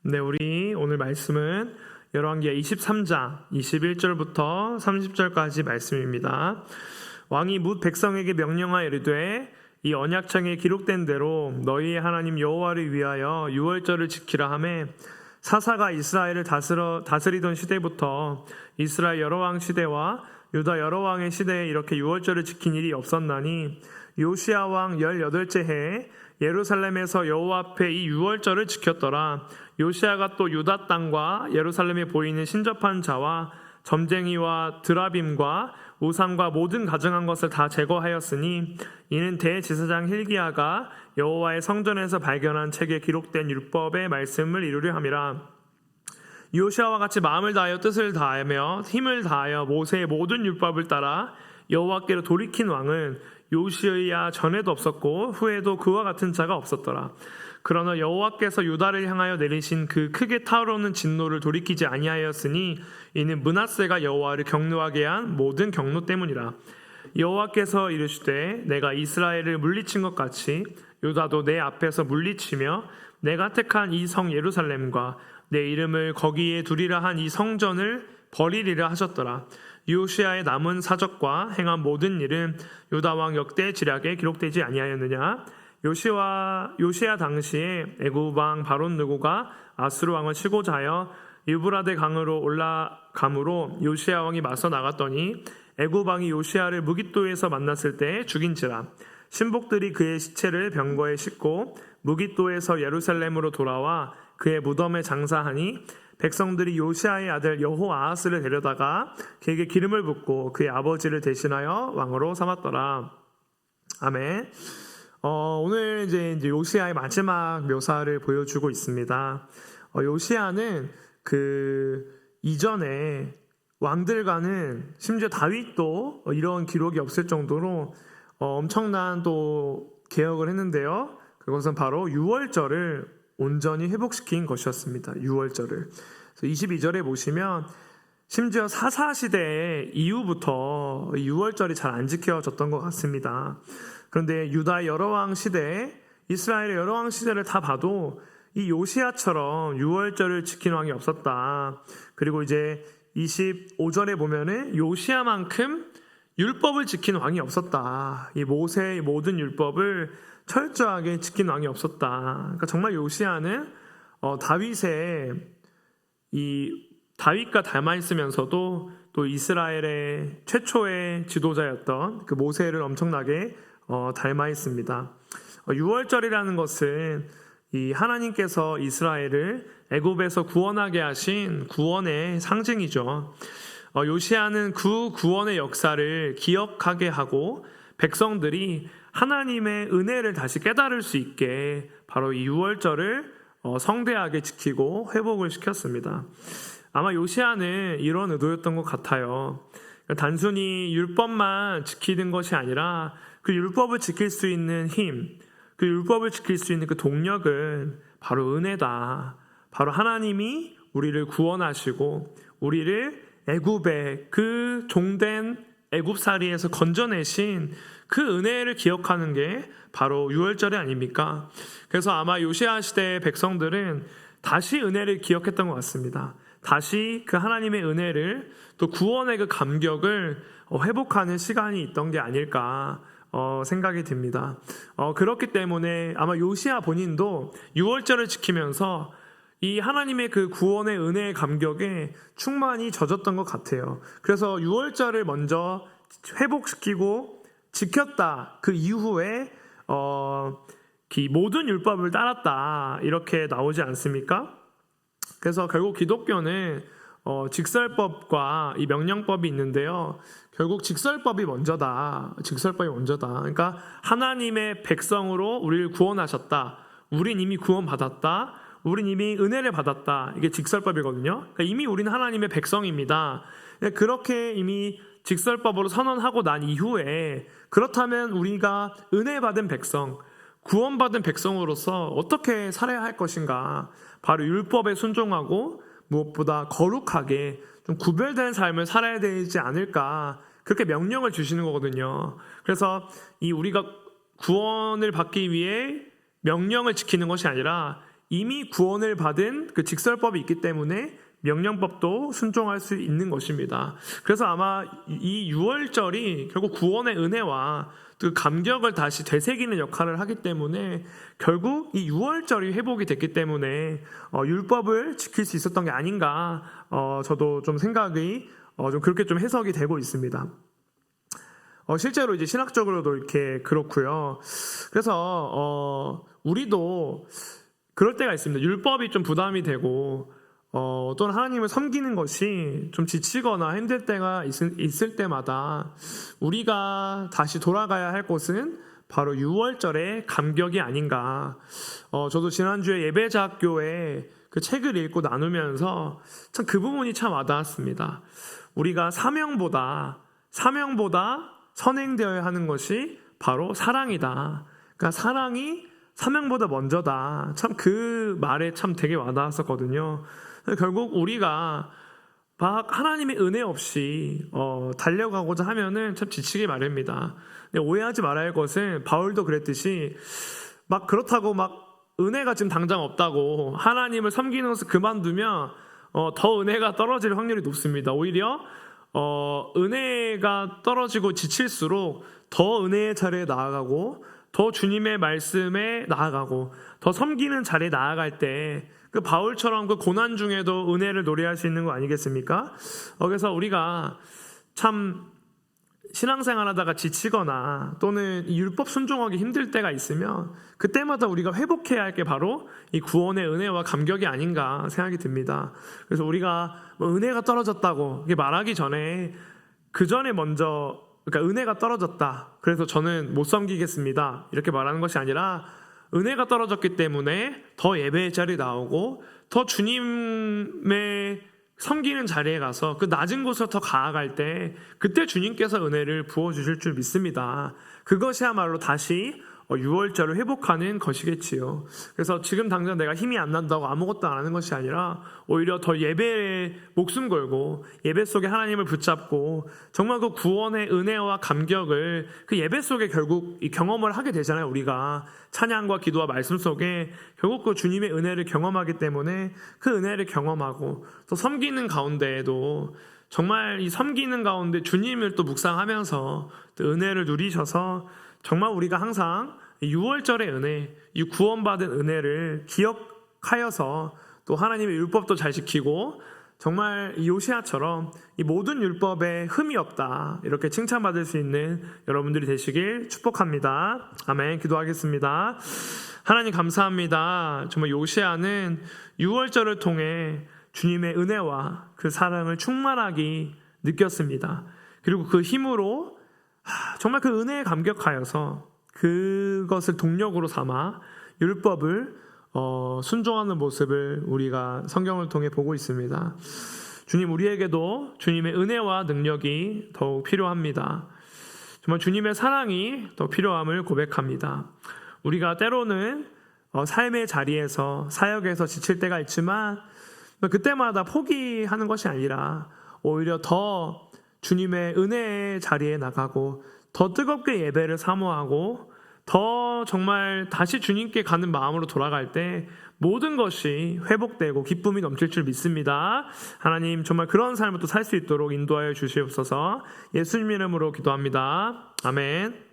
네, 우리 오늘 말씀은 열왕기하 23장 21절부터 30절까지 말씀입니다. 왕이 뭇 백성에게 명령하여 이르되 이 언약창에 기록된 대로 너희의 하나님 여호와를 위하여 유월절을 지키라 하매 사사가 이스라엘을 다스리던 시대부터 이스라엘 여러 왕 시대와 유다 여러 왕의 시대에 이렇게 유월절을 지킨 일이 없었나니 요시야 왕 18째 해에 예루살렘에서 여호와 앞에 이 유월절을 지켰더라. 요시야가 또 유다 땅과 예루살렘에 보이는 신접한 자와 점쟁이와 드라빔과 우상과 모든 가증한 것을 다 제거하였으니 이는 대제사장 hil기야가 여호와의 성전에서 발견한 책에 기록된 율법의 말씀을 이루려 함이라. 요시야와 같이 마음을 다하여 뜻을 다하며 힘을 다하여 모세의 모든 율법을 따라 여호와께로 돌이킨 왕은 요시야 전에도 없었고 후에도 그와 같은 자가 없었더라. 그러나 여호와께서 유다를 향하여 내리신 그 크게 타오르는 진노를 돌이키지 아니하였으니 이는 므낫세가 여호와를 경노하게 한 모든 경노 때문이라. 여호와께서 이르시되 내가 이스라엘을 물리친 것 같이 유다도 내 앞에서 물리치며 내가 택한 이 성 예루살렘과 내 이름을 거기에 두리라 한 이 성전을 버리리라 하셨더라. 요시야의 남은 사적과 행한 모든 일은 유다 왕 역대 지략에 기록되지 아니하였느냐. 요시야 당시에 애굽 왕 바론 느고가 아수르 왕을 치고자 하여 유브라데 강으로 올라감으로 요시야 왕이 맞서 나갔더니 애굽 왕이 요시야를 무깃도에서 만났을 때 죽인지라. 신복들이 그의 시체를 병거에 싣고 무깃도에서 예루살렘으로 돌아와 그의 무덤에 장사하니 백성들이 요시야의 아들 여호아하스를 데려다가 그에게 기름을 붓고 그의 아버지를 대신하여 왕으로 삼았더라. 아멘. 오늘 이제 요시야의 마지막 묘사를 보여주고 있습니다. 요시야는 그 이전에 왕들과는 심지어 다윗도 이런 기록이 없을 정도로 엄청난 또 개혁을 했는데요. 그것은 바로 유월절을 온전히 회복시킨 것이었습니다. 유월절을. 22절에 보시면 심지어 사사시대 이후부터 유월절이 잘 안 지켜졌던 것 같습니다. 그런데 유다 여러 왕 시대, 이스라엘의 여러 왕 시대를 다 봐도 이 요시야처럼 유월절을 지킨 왕이 없었다. 그리고 이제 25절에 보면은 요시야만큼 율법을 지킨 왕이 없었다. 이 모세의 모든 율법을 철저하게 지킨 왕이 없었다. 그러니까 정말 요시야는 다윗과 닮아 있으면서도 또 이스라엘의 최초의 지도자였던 그 모세를 엄청나게 닮아 있습니다. 유월절이라는 것은 이 하나님께서 이스라엘을 애굽에서 구원하게 하신 구원의 상징이죠. 요시야는 그 구원의 역사를 기억하게 하고 백성들이 하나님의 은혜를 다시 깨달을 수 있게 바로 이 유월절을 성대하게 지키고 회복을 시켰습니다. 아마 요시야는 이런 의도였던 것 같아요. 단순히 율법만 지키는 것이 아니라 그 율법을 지킬 수 있는 힘, 그 율법을 지킬 수 있는 그 동력은 바로 은혜다. 바로 하나님이 우리를 구원하시고 우리를 애굽의 그 종된 애굽살이에서 건져내신 그 은혜를 기억하는 게 바로 유월절이 아닙니까? 그래서 아마 요시야 시대의 백성들은 다시 은혜를 기억했던 것 같습니다. 다시 그 하나님의 은혜를 또 구원의 그 감격을 회복하는 시간이 있던 게 아닐까 생각이 듭니다. 그렇기 때문에 아마 요시야 본인도 유월절을 지키면서 이 하나님의 그 구원의 은혜의 감격에 충만히 젖었던 것 같아요. 그래서 유월절을 먼저 회복시키고 지켰다. 그 이후에 모든 율법을 따랐다. 이렇게 나오지 않습니까? 그래서 결국 기독교는 직설법과 이 명령법이 있는데요. 결국 직설법이 먼저다. 직설법이 먼저다. 그러니까 하나님의 백성으로 우리를 구원하셨다. 우린 이미 구원받았다. 우린 이미 은혜를 받았다. 이게 직설법이거든요. 그러니까 이미 우리는 하나님의 백성입니다. 그렇게 이미 직설법으로 선언하고 난 이후에 그렇다면 우리가 은혜 받은 백성, 구원받은 백성으로서 어떻게 살아야 할 것인가? 바로 율법에 순종하고 무엇보다 거룩하게 좀 구별된 삶을 살아야 되지 않을까? 그렇게 명령을 주시는 거거든요. 그래서 우리가 구원을 받기 위해 명령을 지키는 것이 아니라 이미 구원을 받은 그 직설법이 있기 때문에 명령법도 순종할 수 있는 것입니다. 그래서 아마 이 유월절이 결국 구원의 은혜와 그 감격을 다시 되새기는 역할을 하기 때문에 결국 이 유월절이 회복이 됐기 때문에 율법을 지킬 수 있었던 게 아닌가, 저도 좀 생각이 좀 그렇게 좀 해석이 되고 있습니다. 실제로 이제 신학적으로도 이렇게 그렇고요. 그래서 우리도 그럴 때가 있습니다. 율법이 좀 부담이 되고 또는 하나님을 섬기는 것이 좀 지치거나 힘들 때가 있을 때마다 우리가 다시 돌아가야 할 곳은 바로 유월절의 감격이 아닌가. 저도 지난주에 예배자학교에 그 책을 읽고 나누면서 참 그 부분이 참 와닿았습니다. 우리가 사명보다 선행되어야 하는 것이 바로 사랑이다. 그러니까 사랑이 사명보다 먼저다. 참 그 말에 참 되게 와닿았었거든요. 결국 우리가 막 하나님의 은혜 없이 달려가고자 하면은 참 지치기 마련입니다. 오해하지 말아야 할 것은 바울도 그랬듯이 막 그렇다고 막 은혜가 지금 당장 없다고 하나님을 섬기는 것을 그만두면 더 은혜가 떨어질 확률이 높습니다. 오히려 은혜가 떨어지고 지칠수록 더 은혜의 자리에 나아가고 더 주님의 말씀에 나아가고 더 섬기는 자리에 나아갈 때 그 바울처럼 그 고난 중에도 은혜를 노래할 수 있는 거 아니겠습니까? 그래서 우리가 참 신앙생활 하다가 지치거나 또는 이 율법 순종하기 힘들 때가 있으면 그때마다 우리가 회복해야 할 게 바로 이 구원의 은혜와 감격이 아닌가 생각이 듭니다. 그래서 우리가 은혜가 떨어졌다고 말하기 전에 그 전에 먼저 그러니까 은혜가 떨어졌다, 그래서 저는 못 섬기겠습니다, 이렇게 말하는 것이 아니라 은혜가 떨어졌기 때문에 더 예배의 자리에 나오고 더 주님의 섬기는 자리에 가서 그 낮은 곳으로 더 가아갈 때 그때 주님께서 은혜를 부어주실 줄 믿습니다. 그것이야말로 다시 유월절을 회복하는 것이겠지요. 그래서 지금 당장 내가 힘이 안 난다고 아무것도 안 하는 것이 아니라 오히려 더 예배에 목숨 걸고 예배 속에 하나님을 붙잡고 정말 그 구원의 은혜와 감격을 그 예배 속에 결국 이 경험을 하게 되잖아요. 우리가 찬양과 기도와 말씀 속에 결국 그 주님의 은혜를 경험하기 때문에 그 은혜를 경험하고 또 섬기는 가운데에도 정말 이 섬기는 가운데 주님을 또 묵상하면서 또 은혜를 누리셔서 정말 우리가 항상 유월절의 은혜, 이 구원받은 은혜를 기억하여서 또 하나님의 율법도 잘 지키고 정말 요시야처럼 이 모든 율법에 흠이 없다, 이렇게 칭찬받을 수 있는 여러분들이 되시길 축복합니다. 아멘. 기도하겠습니다. 하나님 감사합니다. 정말 요시야는 유월절을 통해 주님의 은혜와 그 사랑을 충만하게 느꼈습니다. 그리고 그 힘으로 정말 그 은혜에 감격하여서 그것을 동력으로 삼아 율법을 순종하는 모습을 우리가 성경을 통해 보고 있습니다. 주님, 우리에게도 주님의 은혜와 능력이 더욱 필요합니다. 정말 주님의 사랑이 더 필요함을 고백합니다. 우리가 때로는 삶의 자리에서 사역에서 지칠 때가 있지만 그때마다 포기하는 것이 아니라 오히려 더 주님의 은혜의 자리에 나가고 더 뜨겁게 예배를 사모하고 더 정말 다시 주님께 가는 마음으로 돌아갈 때 모든 것이 회복되고 기쁨이 넘칠 줄 믿습니다. 하나님, 정말 그런 삶을 또 살 수 있도록 인도하여 주시옵소서. 예수님 이름으로 기도합니다. 아멘.